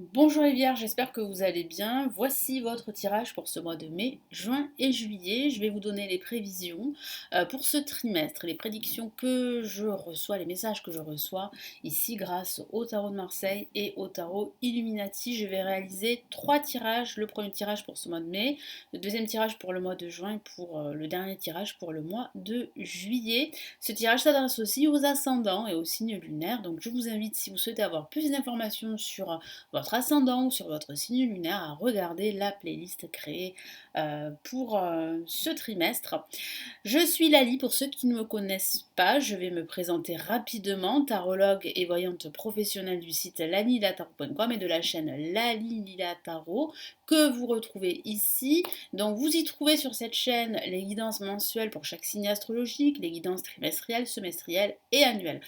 Bonjour les Vierges, j'espère que vous allez bien. Voici votre tirage pour ce mois de mai, juin et juillet. Je vais vous donner les prévisions pour ce trimestre, les prédictions que je reçois, les messages que je reçois ici grâce au tarot de Marseille et au tarot Illuminati. Je vais réaliser trois tirages. Le premier tirage pour ce mois de mai, le deuxième tirage pour le mois de juin et pour le dernier tirage pour le mois de juillet. Ce tirage s'adresse aussi aux ascendants et aux signes lunaires. Donc je vous invite, si vous souhaitez avoir plus d'informations sur votre ascendant ou sur votre signe lunaire, à regarder la playlist créée pour ce trimestre. Je suis Lali, pour ceux qui ne me connaissent pas, je vais me présenter rapidement, tarologue et voyante professionnelle du site lalililatarot.com et de la chaîne Lali Lila Tarot que vous retrouvez ici. Donc vous y trouvez sur cette chaîne les guidances mensuelles pour chaque signe astrologique, les guidances trimestrielles, semestrielles et annuelles.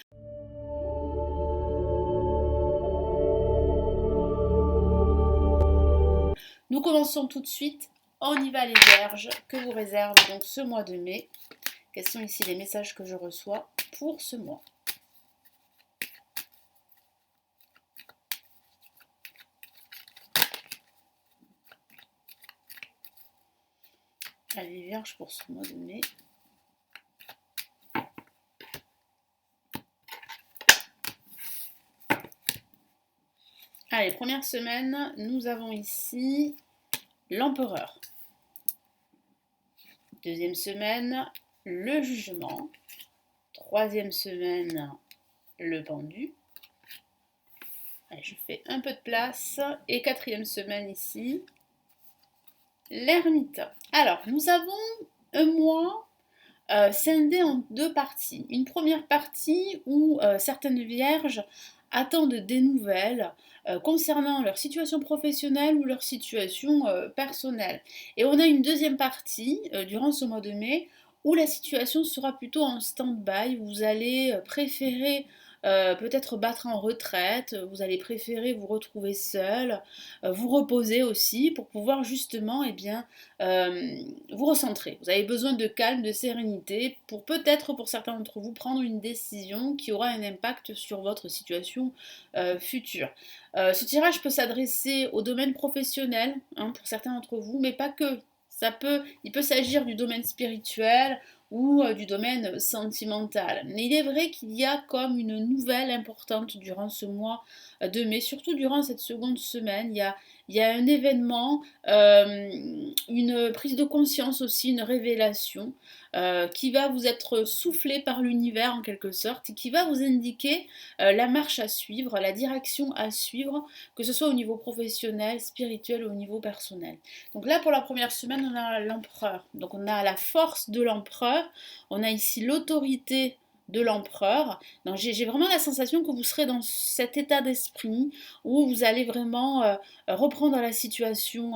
Nous commençons tout de suite. On y va les Vierges. Que vous réserve donc ce mois de mai? Quels sont ici les messages que je reçois pour ce mois? Allez Vierges pour ce mois de mai. Allez, première semaine, nous avons ici l'empereur. Deuxième semaine, le jugement. Troisième semaine, le pendu. Allez, je fais un peu de place. Et quatrième semaine ici, l'ermite. Alors, nous avons un mois scindé en deux parties. Une première partie où certaines vierges attendent des nouvelles concernant leur situation professionnelle ou leur situation personnelle. Et on a une deuxième partie durant ce mois de mai où la situation sera plutôt en stand-by. Vous allez préférer peut-être battre en retraite, vous allez préférer vous retrouver seul, vous reposer aussi pour pouvoir justement vous recentrer. Vous avez besoin de calme, de sérénité pour peut-être pour certains d'entre vous prendre une décision qui aura un impact sur votre situation future. Ce tirage peut s'adresser au domaine professionnel pour certains d'entre vous, mais pas que. Il peut s'agir du domaine spirituel ou du domaine sentimental. Mais il est vrai qu'il y a comme une nouvelle importante durant ce mois de mai, surtout durant cette seconde semaine. Il y a un événement, une prise de conscience aussi, une révélation qui va vous être soufflée par l'univers en quelque sorte, et qui va vous indiquer la marche à suivre, la direction à suivre, que ce soit au niveau professionnel, spirituel ou au niveau personnel. Donc là, pour la première semaine, on a l'empereur. Donc on a la force de l'empereur, on a ici l'autorité de l'empereur. Donc j'ai vraiment la sensation que vous serez dans cet état d'esprit où vous allez vraiment reprendre la situation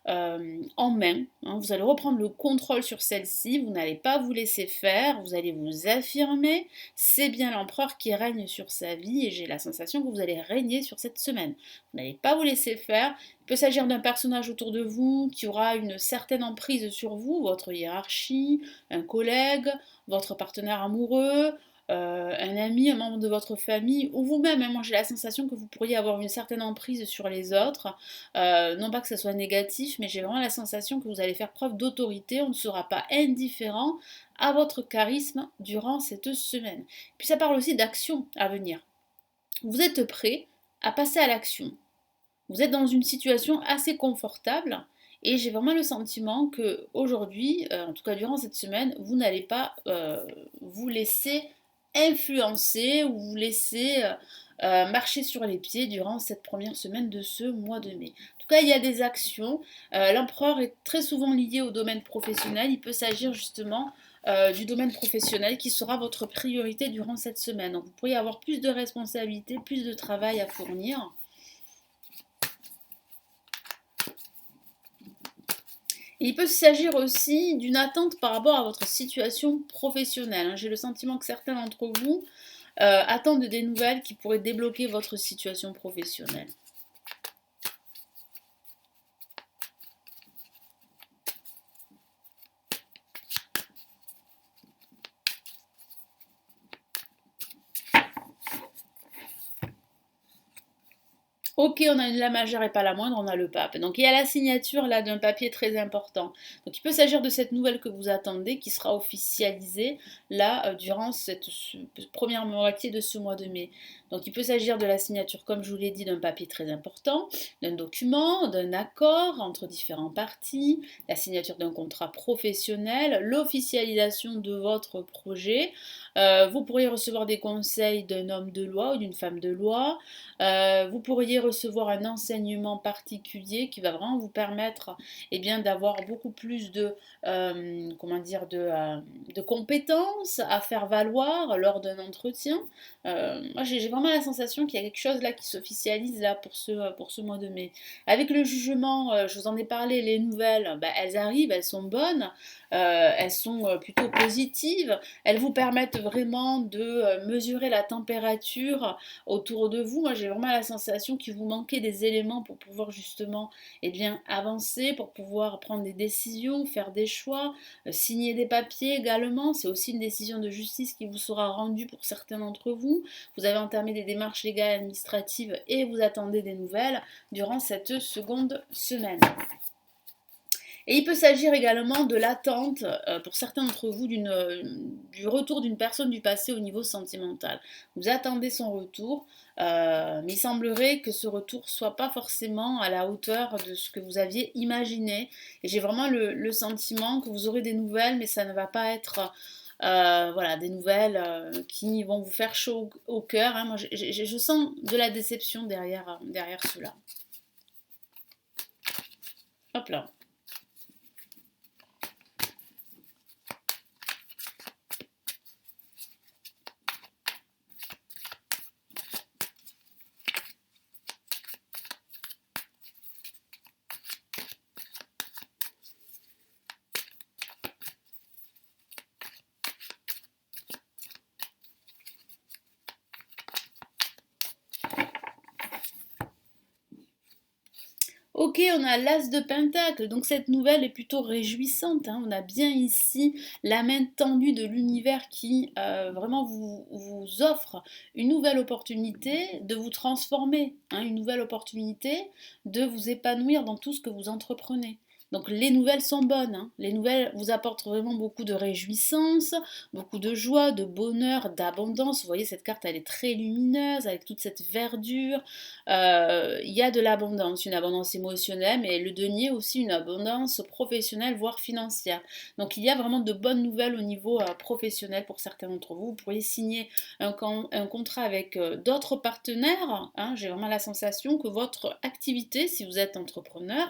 en main. Vous allez reprendre le contrôle sur celle-ci, vous n'allez pas vous laisser faire, vous allez vous affirmer. C'est bien l'empereur qui règne sur sa vie et j'ai la sensation que vous allez régner sur cette semaine. Vous n'allez pas vous laisser faire. Il peut s'agir d'un personnage autour de vous qui aura une certaine emprise sur vous, votre hiérarchie, un collègue, votre partenaire amoureux, un ami, un membre de votre famille, ou vous-même. Moi j'ai la sensation que vous pourriez avoir une certaine emprise sur les autres. Non pas que ça soit négatif, mais j'ai vraiment la sensation que vous allez faire preuve d'autorité, on ne sera pas indifférent à votre charisme durant cette semaine. Puis ça parle aussi d'action à venir. Vous êtes prêt à passer à l'action. Vous êtes dans une situation assez confortable et j'ai vraiment le sentiment que aujourd'hui, en tout cas durant cette semaine, vous n'allez pas vous laisser influencer ou vous laisser marcher sur les pieds durant cette première semaine de ce mois de mai. En tout cas, il y a des actions. L'empereur est très souvent lié au domaine professionnel. Il peut s'agir justement du domaine professionnel qui sera votre priorité durant cette semaine. Donc, vous pourriez avoir plus de responsabilités, plus de travail à fournir. Il peut s'agir aussi d'une attente par rapport à votre situation professionnelle. J'ai le sentiment que certains d'entre vous attendent des nouvelles qui pourraient débloquer votre situation professionnelle. Ok, on a la majeure et pas la moindre, on a le pape. Donc il y a la signature là d'un papier très important. Donc il peut s'agir de cette nouvelle que vous attendez qui sera officialisée là durant cette première moitié de ce mois de mai. Donc il peut s'agir de la signature, comme je vous l'ai dit, d'un papier très important, d'un document, d'un accord entre différents parties, la signature d'un contrat professionnel, l'officialisation de votre projet. Vous pourriez recevoir des conseils d'un homme de loi ou d'une femme de loi. Vous pourriez recevoir un enseignement particulier qui va vraiment vous permettre d'avoir beaucoup plus comment dire, de compétences à faire valoir lors d'un entretien. Moi, j'ai vraiment la sensation qu'il y a quelque chose là qui s'officialise là pour ce mois de mai. Avec le jugement, je vous en ai parlé, les nouvelles, bah, elles arrivent, elles sont bonnes, elles sont plutôt positives, elles vous permettent vraiment de mesurer la température autour de vous. Moi, j'ai vraiment la sensation qu'il vous manquait des éléments pour pouvoir justement avancer, pour pouvoir prendre des décisions, faire des choix, signer des papiers également. C'est aussi une décision de justice qui vous sera rendue pour certains d'entre vous. Vous avez entamé des démarches légales et administratives et vous attendez des nouvelles durant cette seconde semaine. Et il peut s'agir également de l'attente, pour certains d'entre vous, du retour d'une personne du passé au niveau sentimental. Vous attendez son retour, mais il semblerait que ce retour soit pas forcément à la hauteur de ce que vous aviez imaginé. Et j'ai vraiment le sentiment que vous aurez des nouvelles, mais ça ne va pas être voilà, des nouvelles qui vont vous faire chaud au cœur. Hein. Moi, je sens de la déception derrière cela. Hop là. Ok, on a l'As de Pentacle, donc cette nouvelle est plutôt réjouissante. Hein. On a bien ici la main tendue de l'univers qui vraiment vous offre une nouvelle opportunité de vous transformer, hein, une nouvelle opportunité de vous épanouir dans tout ce que vous entreprenez. Donc les nouvelles sont bonnes, hein. Les nouvelles vous apportent vraiment beaucoup de réjouissance, beaucoup de joie, de bonheur, d'abondance. Vous voyez, cette carte, elle est très lumineuse avec toute cette verdure. Il y a de l'abondance, une abondance émotionnelle, mais le denier aussi une abondance professionnelle, voire financière. Donc il y a vraiment de bonnes nouvelles au niveau professionnel pour certains d'entre vous. Vous pourriez signer un contrat avec d'autres partenaires. Hein. J'ai vraiment la sensation que votre activité, si vous êtes entrepreneur,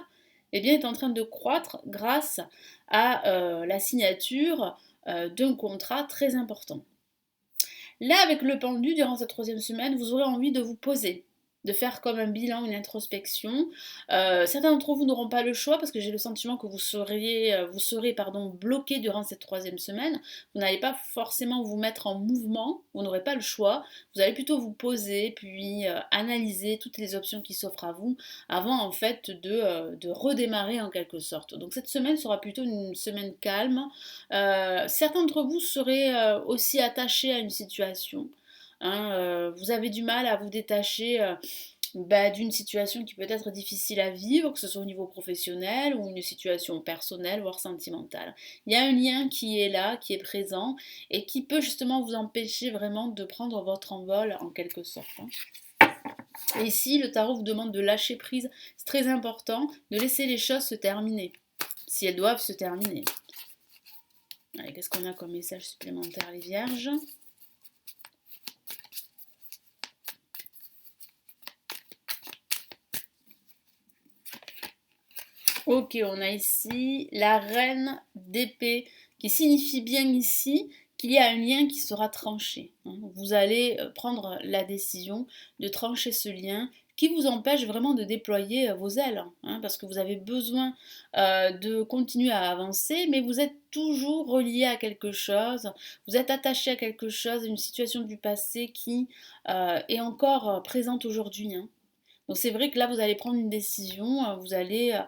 est en train de croître grâce à la signature d'un contrat très important. Là, avec le pendu, durant cette troisième semaine, vous aurez envie de vous poser, de faire comme un bilan, une introspection. Certains d'entre vous n'auront pas le choix parce que j'ai le sentiment que vous serez bloqué durant cette troisième semaine. Vous n'allez pas forcément vous mettre en mouvement, vous n'aurez pas le choix. Vous allez plutôt vous poser, puis analyser toutes les options qui s'offrent à vous avant en fait de redémarrer en quelque sorte. Donc cette semaine sera plutôt une semaine calme. Certains d'entre vous seraient aussi attachés à une situation. Hein, vous avez du mal à vous détacher d'une situation qui peut être difficile à vivre, que ce soit au niveau professionnel ou une situation personnelle, voire sentimentale. Il y a un lien qui est là, qui est présent et qui peut justement vous empêcher vraiment de prendre votre envol en quelque sorte. Hein. Et ici, le tarot vous demande de lâcher prise. C'est très important de laisser les choses se terminer, si elles doivent se terminer. Allez, qu'est-ce qu'on a comme message supplémentaire, les vierges ? Ok, on a ici la reine d'épée qui signifie bien ici qu'il y a un lien qui sera tranché. Hein. Vous allez prendre la décision de trancher ce lien qui vous empêche vraiment de déployer vos ailes, hein, parce que vous avez besoin de continuer à avancer, mais vous êtes toujours relié à quelque chose, vous êtes attaché à quelque chose, à une situation du passé qui est encore présente aujourd'hui. Hein. Donc c'est vrai que là, vous allez prendre une décision, vous allez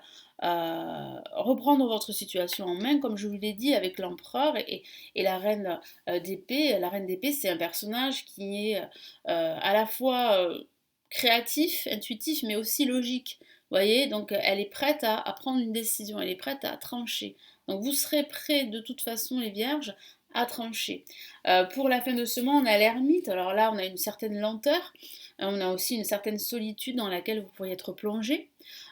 reprendre votre situation en main, comme je vous l'ai dit, avec l'empereur et la reine d'épée. La reine d'épée, c'est un personnage qui est à la fois créatif, intuitif, mais aussi logique. Vous voyez, donc elle est prête à prendre une décision, elle est prête à trancher. Donc vous serez prêts de toute façon, les vierges, à trancher. Pour la fin de ce mois, on a l'ermite. Alors là, on a une certaine lenteur. On a aussi une certaine solitude dans laquelle vous pourriez être plongé.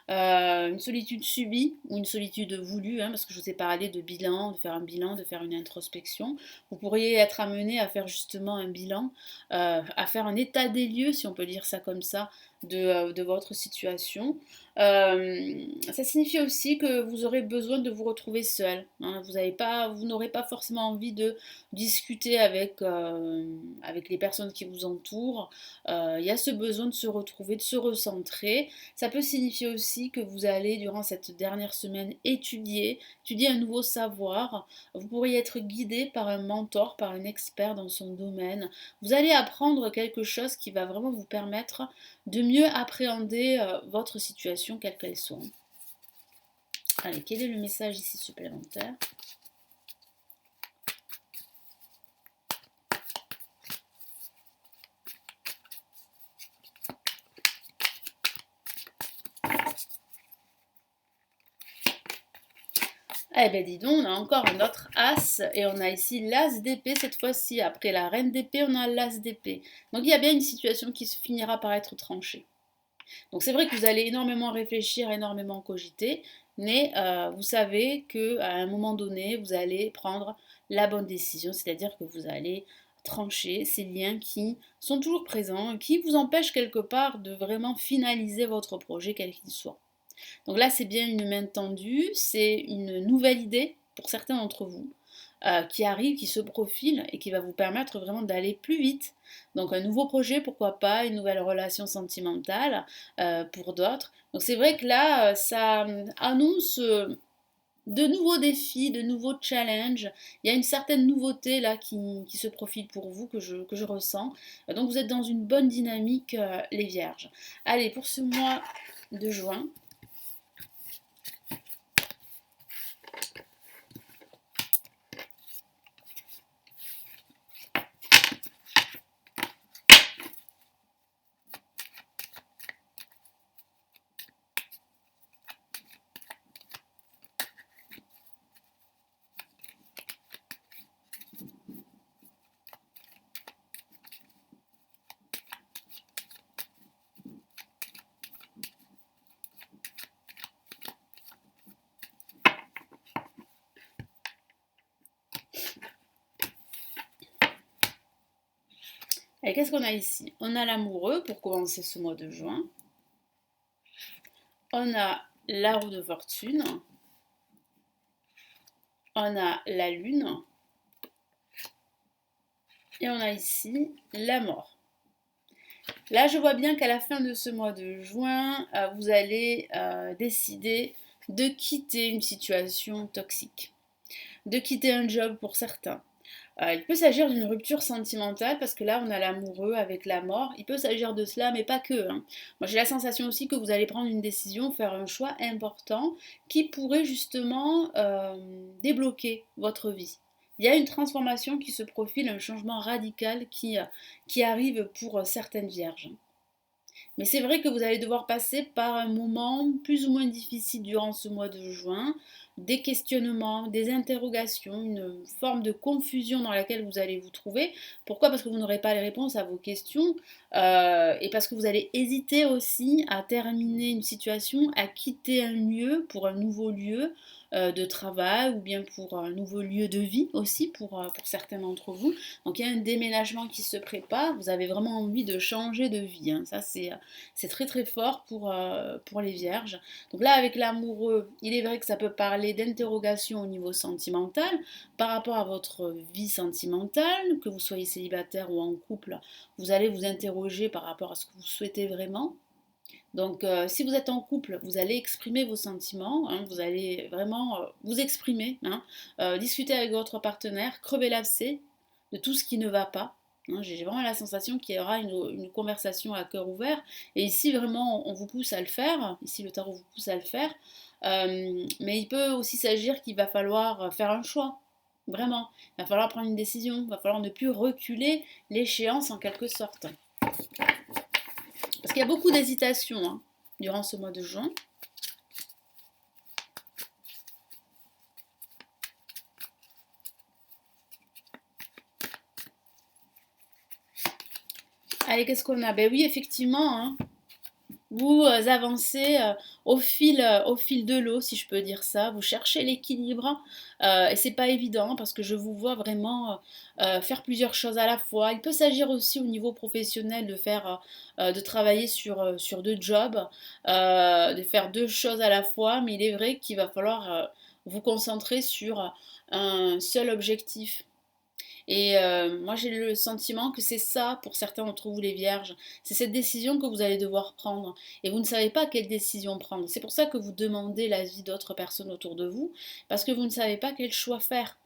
Une solitude subie ou une solitude voulue, hein, parce que je vous ai parlé de bilan, de faire un bilan, de faire une introspection. Vous pourriez être amené à faire justement un bilan, à faire un état des lieux, si on peut dire ça comme ça, de votre situation. Ça signifie aussi que vous aurez besoin de vous retrouver seul, hein. Vous n'aurez pas forcément envie de discuter avec les personnes qui vous entourent. Il y a ce besoin de se retrouver, de se recentrer. Ça peut signifier aussi que vous allez, durant cette dernière semaine, étudier un nouveau savoir. Vous pourriez être guidé par un mentor, par un expert dans son domaine. Vous allez apprendre quelque chose qui va vraiment vous permettre de mieux appréhender votre situation, quelle qu'elle soit. Allez, quel est le message ici supplémentaire ? Eh ben dis donc, on a encore un autre as et on a ici l'as d'épée cette fois-ci. Après la reine d'épée, on a l'as d'épée. Donc il y a bien une situation qui se finira par être tranchée. Donc c'est vrai que vous allez énormément réfléchir, énormément cogiter, mais vous savez qu'à un moment donné, vous allez prendre la bonne décision, c'est-à-dire que vous allez trancher ces liens qui sont toujours présents, qui vous empêchent quelque part de vraiment finaliser votre projet, quel qu'il soit. Donc là, c'est bien une main tendue, c'est une nouvelle idée pour certains d'entre vous qui arrive, qui se profile et qui va vous permettre vraiment d'aller plus vite. Donc un nouveau projet, pourquoi pas, une nouvelle relation sentimentale pour d'autres. Donc c'est vrai que là, ça annonce de nouveaux défis, de nouveaux challenges. Il y a une certaine nouveauté là qui se profile pour vous, que je ressens. Donc vous êtes dans une bonne dynamique, les vierges. Allez, pour ce mois de juin, et qu'est-ce qu'on a ici? On a l'amoureux pour commencer ce mois de juin. On a la roue de fortune. On a la lune. Et on a ici la mort. Là, je vois bien qu'à la fin de ce mois de juin, vous allez décider de quitter une situation toxique, de quitter un job pour certains. Il peut s'agir d'une rupture sentimentale parce que là on a l'amoureux avec la mort. Il peut s'agir de cela, mais pas que, hein. Moi j'ai la sensation aussi que vous allez prendre une décision, faire un choix important qui pourrait justement débloquer votre vie. Il y a une transformation qui se profile, un changement radical qui arrive pour certaines vierges. Mais c'est vrai que vous allez devoir passer par un moment plus ou moins difficile durant ce mois de juin, des questionnements, des interrogations, une forme de confusion dans laquelle vous allez vous trouver. Pourquoi? Parce que vous n'aurez pas les réponses à vos questions et parce que vous allez hésiter aussi à terminer une situation, à quitter un lieu pour un nouveau lieu de travail ou bien pour un nouveau lieu de vie aussi pour certains d'entre vous. Donc il y a un déménagement qui se prépare, vous avez vraiment envie de changer de vie, hein. Ça c'est très très fort pour les vierges. Donc là avec l'amoureux, il est vrai que ça peut parler d'interrogation au niveau sentimental par rapport à votre vie sentimentale, que vous soyez célibataire ou en couple, vous allez vous interroger par rapport à ce que vous souhaitez vraiment. Donc, si vous êtes en couple, vous allez exprimer vos sentiments, hein, vous allez vraiment vous exprimer, hein, discuter avec votre partenaire, crever l'abcès de tout ce qui ne va pas, hein. J'ai vraiment la sensation qu'il y aura une conversation à cœur ouvert. Et ici, vraiment, on vous pousse à le faire. Ici, le tarot vous pousse à le faire. Mais il peut aussi s'agir qu'il va falloir faire un choix. Vraiment. Il va falloir prendre une décision. Il va falloir ne plus reculer l'échéance en quelque sorte. Parce qu'il y a beaucoup d'hésitation hein, durant ce mois de juin. Allez, qu'est-ce qu'on a? Ben oui, effectivement, hein, vous avancez au fil de l'eau, si je peux dire ça. Vous cherchez l'équilibre et c'est pas évident parce que je vous vois vraiment faire plusieurs choses à la fois. Il peut s'agir aussi au niveau professionnel de faire, de travailler sur deux jobs, de faire deux choses à la fois. Mais il est vrai qu'il va falloir vous concentrer sur un seul objectif. Et moi, j'ai le sentiment que c'est ça, pour certains d'entre vous les vierges, c'est cette décision que vous allez devoir prendre. Et vous ne savez pas quelle décision prendre. C'est pour ça que vous demandez l'avis d'autres personnes autour de vous, parce que vous ne savez pas quel choix faire.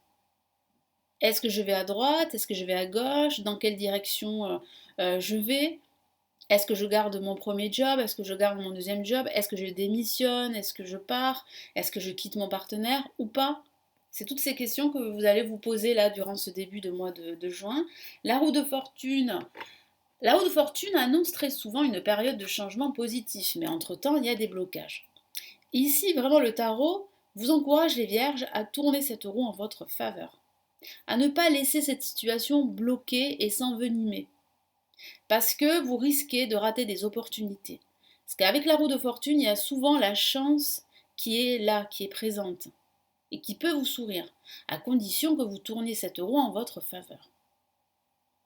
Est-ce que je vais à droite? Est-ce que je vais à gauche? Dans quelle direction je vais? Est-ce que je garde mon premier job? Est-ce que je garde mon deuxième job? Est-ce que je démissionne? Est-ce que je pars? Est-ce que je quitte mon partenaire ou pas? C'est toutes ces questions que vous allez vous poser là durant ce début de mois de juin. La roue de fortune. La roue de fortune annonce très souvent une période de changement positif, mais entre-temps, il y a des blocages. Ici, vraiment, le tarot vous encourage les vierges à tourner cette roue en votre faveur, à ne pas laisser cette situation bloquer et s'envenimer, parce que vous risquez de rater des opportunités. Parce qu'avec la roue de fortune, il y a souvent la chance qui est là, qui est présente et qui peut vous sourire, à condition que vous tourniez cette roue en votre faveur.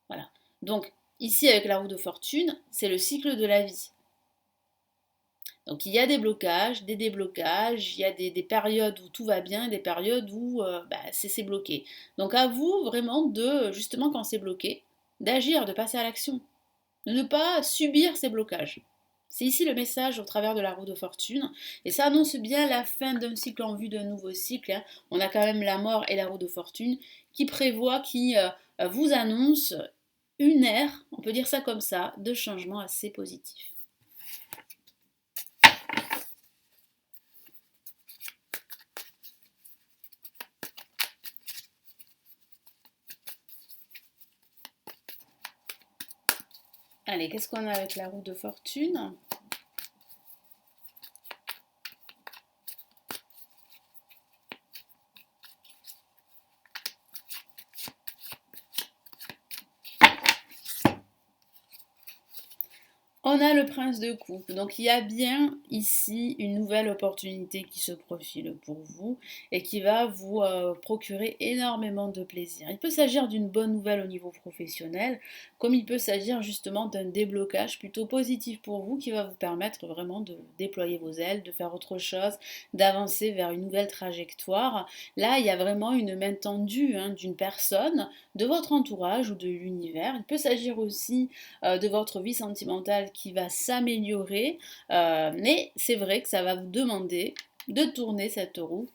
Voilà. Donc, ici, avec la roue de fortune, c'est le cycle de la vie. Donc, il y a des blocages, des déblocages, il y a des périodes où tout va bien, des périodes où c'est bloqué. Donc, à vous, vraiment, justement, quand c'est bloqué, d'agir, de passer à l'action, de ne pas subir ces blocages. C'est ici le message au travers de la roue de fortune. Et ça annonce bien la fin d'un cycle en vue d'un nouveau cycle. Hein. On a quand même la mort et la roue de fortune qui prévoit, qui vous annonce une ère, on peut dire ça comme ça, de changement assez positif. Allez, qu'est-ce qu'on a avec la roue de fortune? On a le prince de coupe, donc il y a bien ici une nouvelle opportunité qui se profile pour vous et qui va vous procurer énormément de plaisir. Il peut s'agir d'une bonne nouvelle au niveau professionnel, comme il peut s'agir justement d'un déblocage plutôt positif pour vous qui va vous permettre vraiment de déployer vos ailes, de faire autre chose, d'avancer vers une nouvelle trajectoire. Là, il y a vraiment une main tendue hein, d'une personne, de votre entourage ou de l'univers. Il peut s'agir aussi de votre vie sentimentale qui va s'améliorer, mais c'est vrai que ça va vous demander de tourner cette roue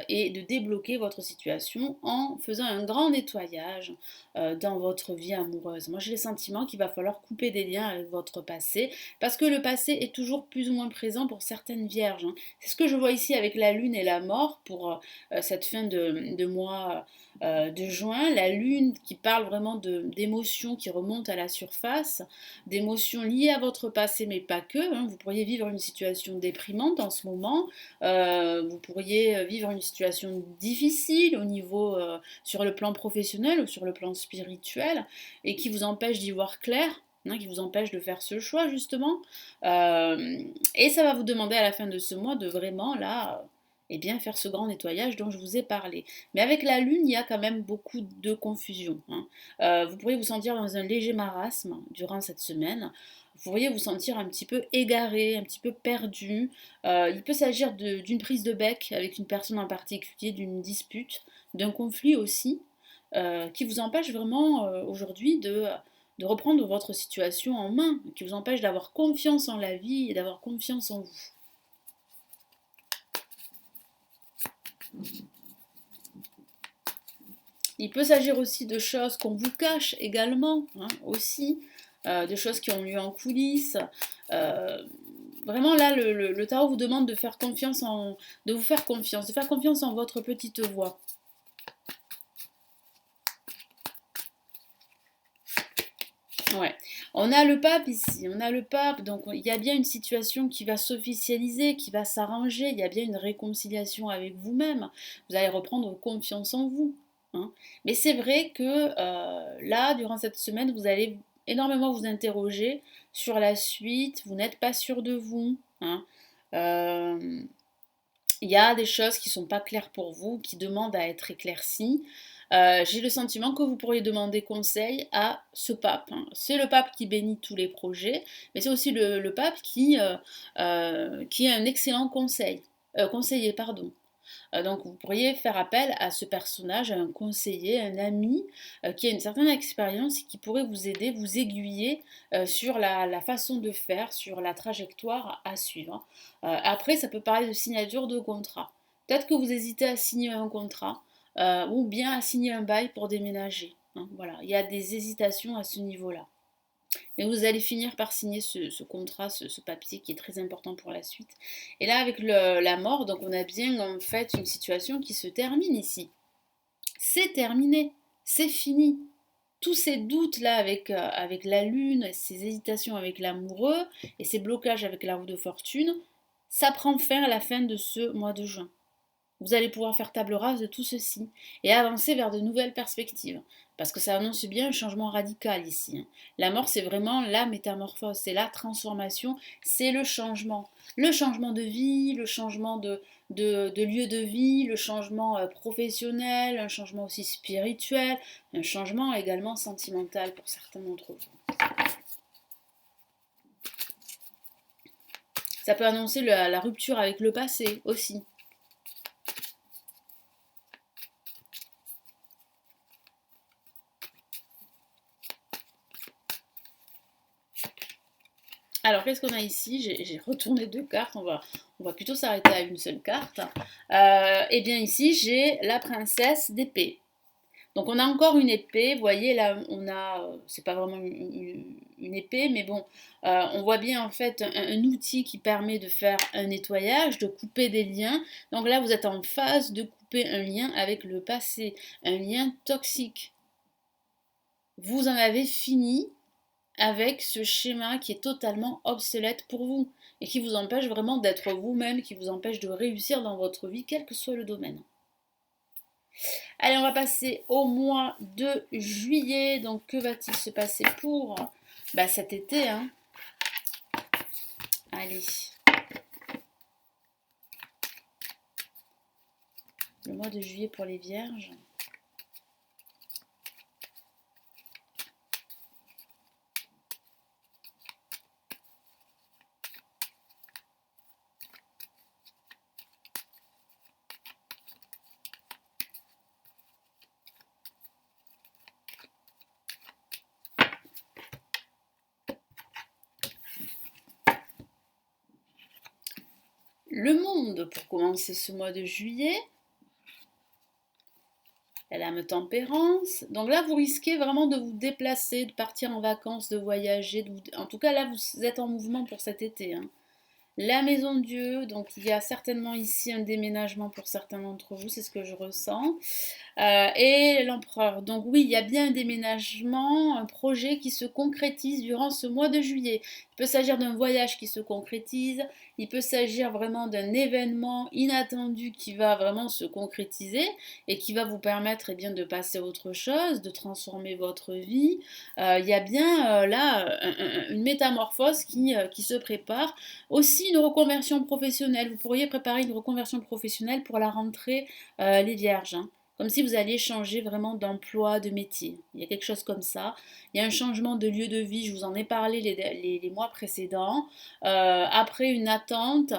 et de débloquer votre situation en faisant un grand nettoyage dans votre vie amoureuse. Moi j'ai le sentiment qu'il va falloir couper des liens avec votre passé parce que le passé est toujours plus ou moins présent pour certaines vierges. Hein. C'est ce que je vois ici avec la lune et la mort pour cette fin de mois de juin. La lune qui parle vraiment d'émotions qui remontent à la surface, d'émotions liées à votre passé mais pas que. Hein. Vous pourriez vivre une situation déprimante en ce moment, vous pourriez vivre une situation difficile au niveau sur le plan professionnel ou sur le plan spirituel et qui vous empêche d'y voir clair. Hein, qui vous empêche de faire ce choix justement. Et ça va vous demander à la fin de ce mois de vraiment là faire ce grand nettoyage dont je vous ai parlé. Mais avec la lune, il y a quand même beaucoup de confusion. Hein. Vous pourriez vous sentir dans un léger marasme durant cette semaine. Vous pourriez vous sentir un petit peu égaré, un petit peu perdu. Il peut s'agir d'une prise de bec avec une personne en particulier, d'une dispute, d'un conflit aussi, qui vous empêche vraiment aujourd'hui de reprendre votre situation en main, qui vous empêche d'avoir confiance en la vie et d'avoir confiance en vous. Il peut s'agir aussi de choses qu'on vous cache également, hein, aussi, de choses qui ont lieu en coulisses. Vraiment là, le tarot vous demande de faire confiance de vous faire confiance, de faire confiance en votre petite voix. Ouais. On a le pape ici, on a le pape, donc il y a bien une situation qui va s'officialiser, qui va s'arranger, il y a bien une réconciliation avec vous-même, vous allez reprendre confiance en vous, hein. Mais c'est vrai que là, durant cette semaine, vous allez énormément vous interroger sur la suite, vous n'êtes pas sûr de vous, hein. Euh, il y a des choses qui ne sont pas claires pour vous, qui demandent à être éclaircies. J'ai le sentiment que vous pourriez demander conseil à ce pape, hein. C'est le pape qui bénit tous les projets, mais c'est aussi le pape qui est un excellent conseiller. Pardon. Donc vous pourriez faire appel à ce personnage, à un conseiller, un ami qui a une certaine expérience et qui pourrait vous aider, vous aiguiller sur la façon de faire, sur la trajectoire à suivre. Après, ça peut parler de signature de contrat. Peut-être que vous hésitez à signer un contrat ou bien à signer un bail pour déménager, hein. Voilà, il y a des hésitations à ce niveau-là. Mais vous allez finir par signer ce contrat, ce papier qui est très important pour la suite. Et là, avec la mort, donc on a bien en fait une situation qui se termine ici. C'est terminé, c'est fini. Tous ces doutes-là avec la lune, ces hésitations avec l'amoureux et ces blocages avec la roue de fortune, ça prend fin à la fin de ce mois de juin. Vous allez pouvoir faire table rase de tout ceci et avancer vers de nouvelles perspectives. Parce que ça annonce bien un changement radical ici, hein. La mort, c'est vraiment la métamorphose, c'est la transformation, c'est le changement. Le changement de vie, le changement de lieu de vie, le changement professionnel, un changement aussi spirituel, un changement également sentimental pour certains d'entre vous. Ça peut annoncer la rupture avec le passé aussi. Alors, qu'est-ce qu'on a ici? J'ai retourné deux cartes, on va plutôt s'arrêter à une seule carte. Et bien ici, j'ai la princesse d'épée. Donc on a encore une épée, vous voyez là, on a, c'est pas vraiment une épée, mais bon, on voit bien en fait un outil qui permet de faire un nettoyage, de couper des liens. Donc là, vous êtes en phase de couper un lien avec le passé, un lien toxique. Vous en avez fini avec ce schéma qui est totalement obsolète pour vous et qui vous empêche vraiment d'être vous-même, qui vous empêche de réussir dans votre vie, quel que soit le domaine. Allez, on va passer au mois de juillet. Donc, que va-t-il se passer pour cet été, hein? Allez. Le mois de juillet pour les vierges. Le monde pour commencer ce mois de juillet. La lame tempérance. Donc là, vous risquez vraiment de vous déplacer, de partir en vacances, de voyager. En tout cas, là, vous êtes en mouvement pour cet été, hein. La maison de Dieu, donc il y a certainement ici un déménagement pour certains d'entre vous, c'est ce que je ressens. Et l'empereur. Donc oui, il y a bien un déménagement, un projet qui se concrétise durant ce mois de juillet. Il peut s'agir d'un voyage qui se concrétise, il peut s'agir vraiment d'un événement inattendu qui va vraiment se concrétiser et qui va vous permettre bien, de passer à autre chose, de transformer votre vie. Il y a bien là une métamorphose qui se prépare. Aussi une reconversion professionnelle. Vous pourriez préparer une reconversion professionnelle pour la rentrée, les vierges, hein. Comme si vous alliez changer vraiment d'emploi, de métier. Il y a quelque chose comme ça. Il y a un changement de lieu de vie, je vous en ai parlé les mois précédents. Après une attente,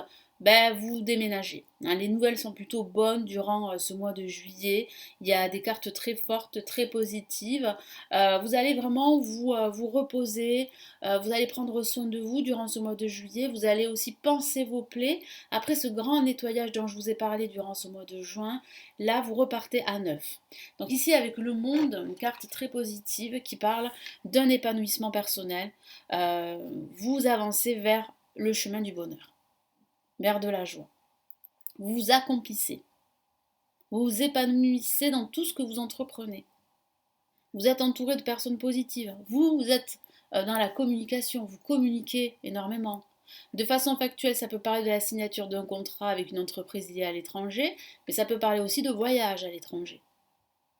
vous déménagez, hein. Les nouvelles sont plutôt bonnes durant ce mois de juillet. Il y a des cartes très fortes, très positives. Vous allez vraiment vous reposer, vous allez prendre soin de vous durant ce mois de juillet. Vous allez aussi panser vos plaies. Après ce grand nettoyage dont je vous ai parlé durant ce mois de juin, là vous repartez à neuf. Donc ici avec le monde, une carte très positive qui parle d'un épanouissement personnel. Vous avancez vers le chemin du bonheur, vers de la joie. Vous vous accomplissez. Vous vous épanouissez dans tout ce que vous entreprenez. Vous êtes entouré de personnes positives. Vous êtes dans la communication. Vous communiquez énormément. De façon factuelle, ça peut parler de la signature d'un contrat avec une entreprise liée à l'étranger, mais ça peut parler aussi de voyage à l'étranger.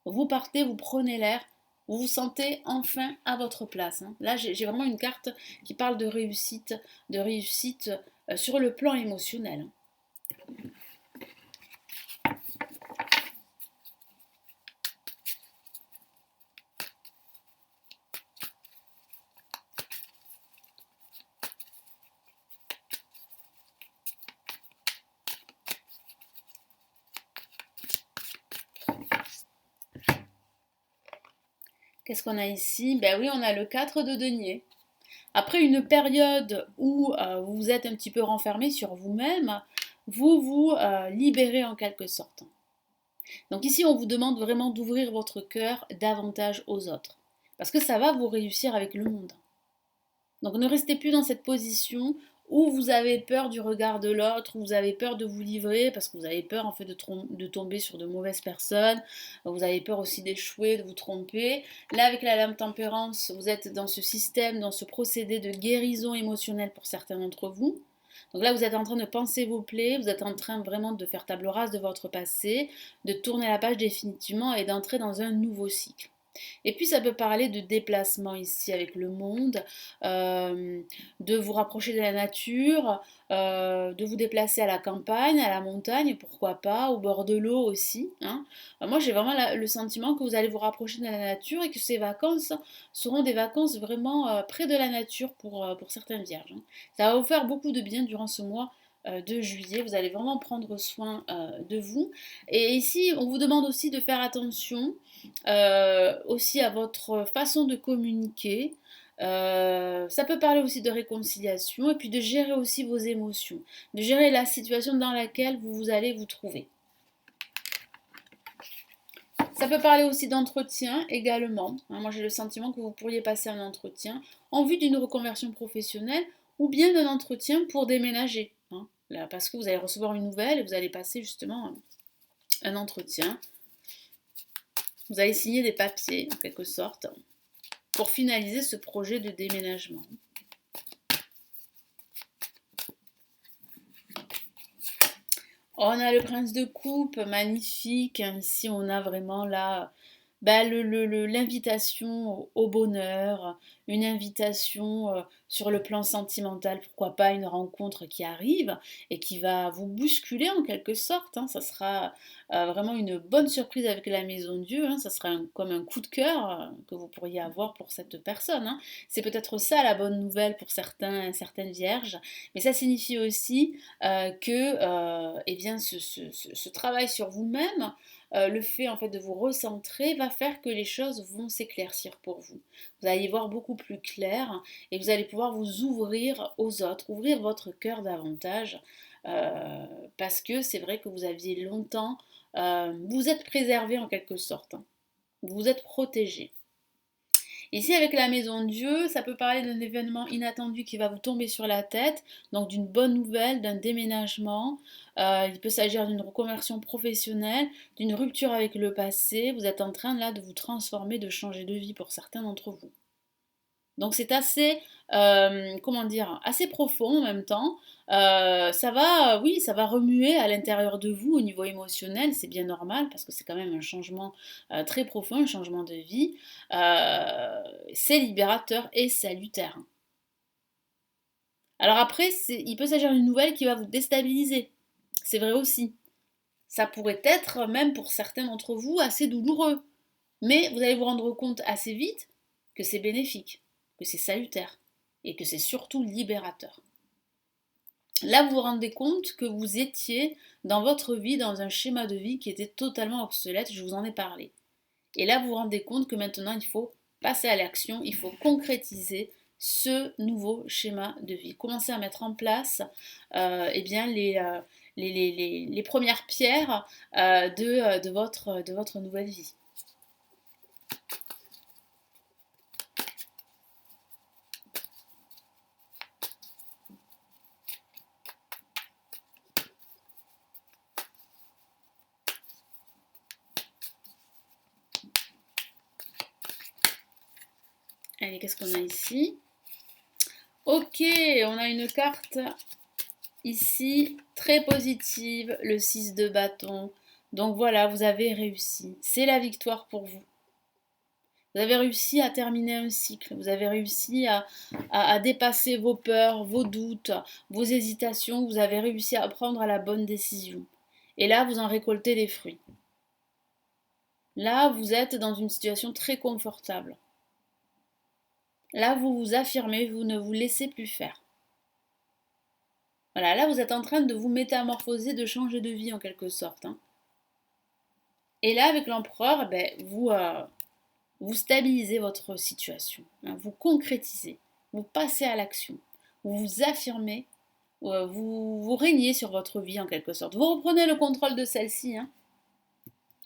Vous partez, vous prenez l'air, vous vous sentez enfin à votre place, hein. Là, j'ai vraiment une carte qui parle de réussite sur le plan émotionnel, hein. Qu'est-ce qu'on a ici? Ben oui, on a le 4 de denier. Après une période où vous vous êtes un petit peu renfermé sur vous-même, vous vous libérez en quelque sorte. Donc ici, on vous demande vraiment d'ouvrir votre cœur davantage aux autres. Parce que ça va vous réussir avec le monde. Donc ne restez plus dans cette position où vous avez peur du regard de l'autre, où vous avez peur de vous livrer, parce que vous avez peur en fait de tomber sur de mauvaises personnes, vous avez peur aussi d'échouer, de vous tromper. Là, avec la lame tempérance, vous êtes dans ce système, dans ce procédé de guérison émotionnelle pour certains d'entre vous. Donc là, vous êtes en train de penser vos plaies, vous êtes en train vraiment de faire table rase de votre passé, de tourner la page définitivement et d'entrer dans un nouveau cycle. Et puis ça peut parler de déplacement ici avec le monde, euh, de vous rapprocher de la nature, de vous déplacer à la campagne, à la montagne, pourquoi pas, au bord de l'eau aussi, hein. Moi j'ai vraiment le sentiment que vous allez vous rapprocher de la nature et que ces vacances seront des vacances vraiment près de la nature pour certaines vierges, hein. Ça va vous faire beaucoup de bien durant ce mois de juillet. Vous allez vraiment prendre soin de vous. Et ici, on vous demande aussi de faire attention aussi à votre façon de communiquer. Ça peut parler aussi de réconciliation et puis de gérer aussi vos émotions, de gérer la situation dans laquelle vous allez vous trouver. Ça peut parler aussi d'entretien également, hein. Moi j'ai le sentiment que vous pourriez passer un entretien en vue d'une reconversion professionnelle ou bien d'un entretien pour déménager, hein. Là, parce que vous allez recevoir une nouvelle et vous allez passer justement un entretien. Vous allez signer des papiers en quelque sorte pour finaliser ce projet de déménagement. On a le prince de coupe, magnifique. Ici, on a vraiment là l'invitation au bonheur, une invitation sur le plan sentimental, pourquoi pas une rencontre qui arrive et qui va vous bousculer en quelque sorte, hein. Ça sera vraiment une bonne surprise avec la maison Dieu, hein. Ça sera comme un coup de cœur que vous pourriez avoir pour cette personne, hein. C'est peut-être ça la bonne nouvelle pour certaines vierges, mais ça signifie aussi que eh bien, ce travail sur vous-même, le fait en fait de vous recentrer va faire que les choses vont s'éclaircir pour vous. Vous allez y voir beaucoup plus clair et vous allez pouvoir vous ouvrir aux autres, ouvrir votre cœur davantage parce que c'est vrai que vous aviez longtemps, vous êtes préservé en quelque sorte, hein. Vous êtes protégé. Ici, avec la maison Dieu, ça peut parler d'un événement inattendu qui va vous tomber sur la tête, donc d'une bonne nouvelle, d'un déménagement. Il peut s'agir d'une reconversion professionnelle, d'une rupture avec le passé. Vous êtes en train là de vous transformer, de changer de vie pour certains d'entre vous. Donc c'est assez, comment dire, assez profond en même temps. Ça va, oui, ça va remuer à l'intérieur de vous au niveau émotionnel, c'est bien normal parce que c'est quand même un changement très profond, un changement de vie. C'est libérateur et salutaire. Alors après, il peut s'agir d'une nouvelle qui va vous déstabiliser. C'est vrai aussi. Ça pourrait être, même pour certains d'entre vous, assez douloureux. Mais vous allez vous rendre compte assez vite que c'est bénéfique, que c'est salutaire et que c'est surtout libérateur. Là, vous vous rendez compte que vous étiez dans votre vie dans un schéma de vie qui était totalement obsolète, je vous en ai parlé. Et là, vous vous rendez compte que maintenant, il faut passer à l'action, il faut concrétiser ce nouveau schéma de vie. Commencer à mettre en place eh bien, les premières pierres de votre nouvelle vie. Allez, qu'est-ce qu'on a ici? Ok, on a une carte ici très positive, le 6 de bâton. Donc voilà, vous avez réussi. C'est la victoire pour vous. Vous avez réussi à terminer un cycle. Vous avez réussi à dépasser vos peurs, vos doutes, vos hésitations. Vous avez réussi à prendre la bonne décision. Et là, vous en récoltez les fruits. Là, vous êtes dans une situation très confortable. Là, vous vous affirmez, vous ne vous laissez plus faire. Voilà, là, vous êtes en train de vous métamorphoser, de changer de vie en quelque sorte. Hein. Et là, avec l'empereur, vous stabilisez votre situation. Hein, vous concrétisez, vous passez à l'action, vous vous affirmez, vous régnez sur votre vie en quelque sorte. Vous reprenez le contrôle de celle-ci. Hein.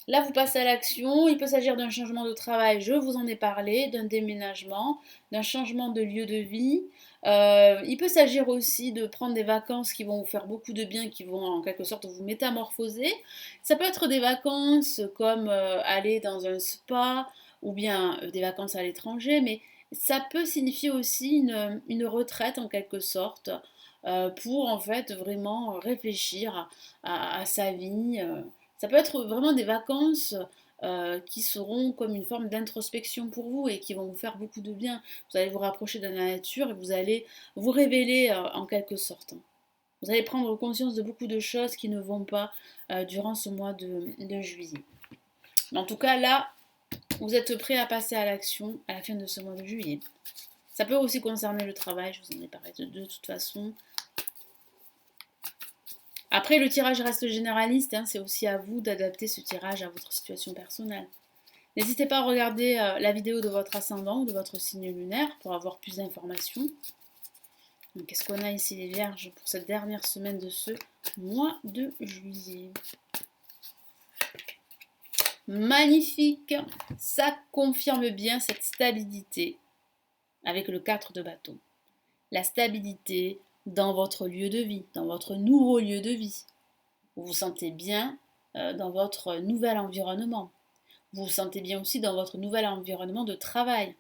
Là, vous passez à l'action. Il peut s'agir d'un changement de travail, je vous en ai parlé, d'un déménagement, d'un changement de lieu de vie. Il peut s'agir aussi de prendre des vacances qui vont vous faire beaucoup de bien, qui vont en quelque sorte vous métamorphoser. Ça peut être des vacances comme aller dans un spa ou bien des vacances à l'étranger, mais ça peut signifier aussi une retraite en quelque sorte pour en fait vraiment réfléchir à sa vie. Ça peut être vraiment des vacances qui seront comme une forme d'introspection pour vous et qui vont vous faire beaucoup de bien. Vous allez vous rapprocher de la nature et vous allez vous révéler en quelque sorte. Vous allez prendre conscience de beaucoup de choses qui ne vont pas durant ce mois de juillet. Mais en tout cas, là, vous êtes prêt à passer à l'action à la fin de ce mois de juillet. Ça peut aussi concerner le travail, je vous en ai parlé de toute façon. Après, le tirage reste généraliste, hein, c'est aussi à vous d'adapter ce tirage à votre situation personnelle. N'hésitez pas à regarder la vidéo de votre ascendant ou de votre signe lunaire pour avoir plus d'informations. Qu'est-ce qu'on a ici les Vierges pour cette dernière semaine de ce mois de juillet? Magnifique! Ça confirme bien cette stabilité avec le 4 de bâton. La stabilité dans votre lieu de vie, dans votre nouveau lieu de vie. Vous vous sentez bien dans votre nouvel environnement. Vous vous sentez bien aussi dans votre nouvel environnement de travail.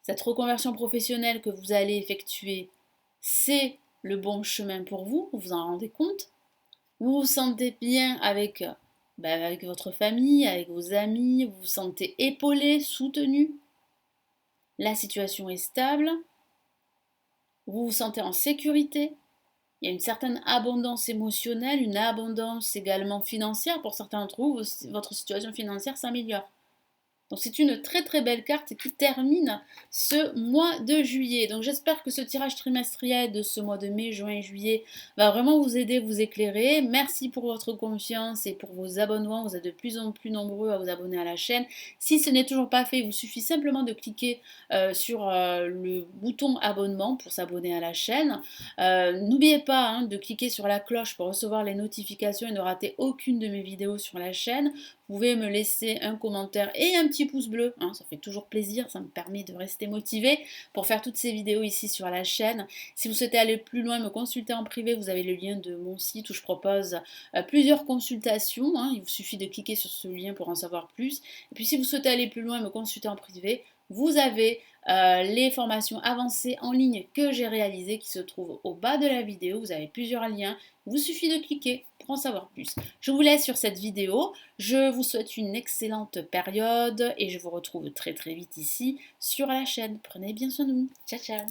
Cette reconversion professionnelle que vous allez effectuer, c'est le bon chemin pour vous, vous vous en rendez compte. Vous vous sentez bien avec votre famille, avec vos amis, vous vous sentez épaulé, soutenu. La situation est stable, vous vous sentez en sécurité. Il y a une certaine abondance émotionnelle, une abondance également financière. Pour certains d'entre vous, votre situation financière s'améliore. Donc c'est une très très belle carte qui termine ce mois de juillet. Donc j'espère que ce tirage trimestriel de ce mois de mai, juin et juillet va vraiment vous aider, vous éclairer. Merci pour votre confiance et pour vos abonnements. Vous êtes de plus en plus nombreux à vous abonner à la chaîne. Si ce n'est toujours pas fait, il vous suffit simplement de cliquer sur le bouton abonnement pour s'abonner à la chaîne. N'oubliez pas hein, de cliquer sur la cloche pour recevoir les notifications et ne rater aucune de mes vidéos sur la chaîne. Vous pouvez me laisser un commentaire et un petit pouce bleu, hein, ça fait toujours plaisir, ça me permet de rester motivé pour faire toutes ces vidéos ici sur la chaîne. Si vous souhaitez aller plus loin, me consulter en privé, vous avez le lien de mon site où je propose plusieurs consultations, hein, il vous suffit de cliquer sur ce lien pour en savoir plus. Et puis si vous souhaitez aller plus loin, me consulter en privé, vous avez les formations avancées en ligne que j'ai réalisées qui se trouvent au bas de la vidéo. Vous avez plusieurs liens. Il vous suffit de cliquer pour en savoir plus. Je vous laisse sur cette vidéo. Je vous souhaite une excellente période et je vous retrouve très très vite ici sur la chaîne. Prenez bien soin de vous. Ciao ciao.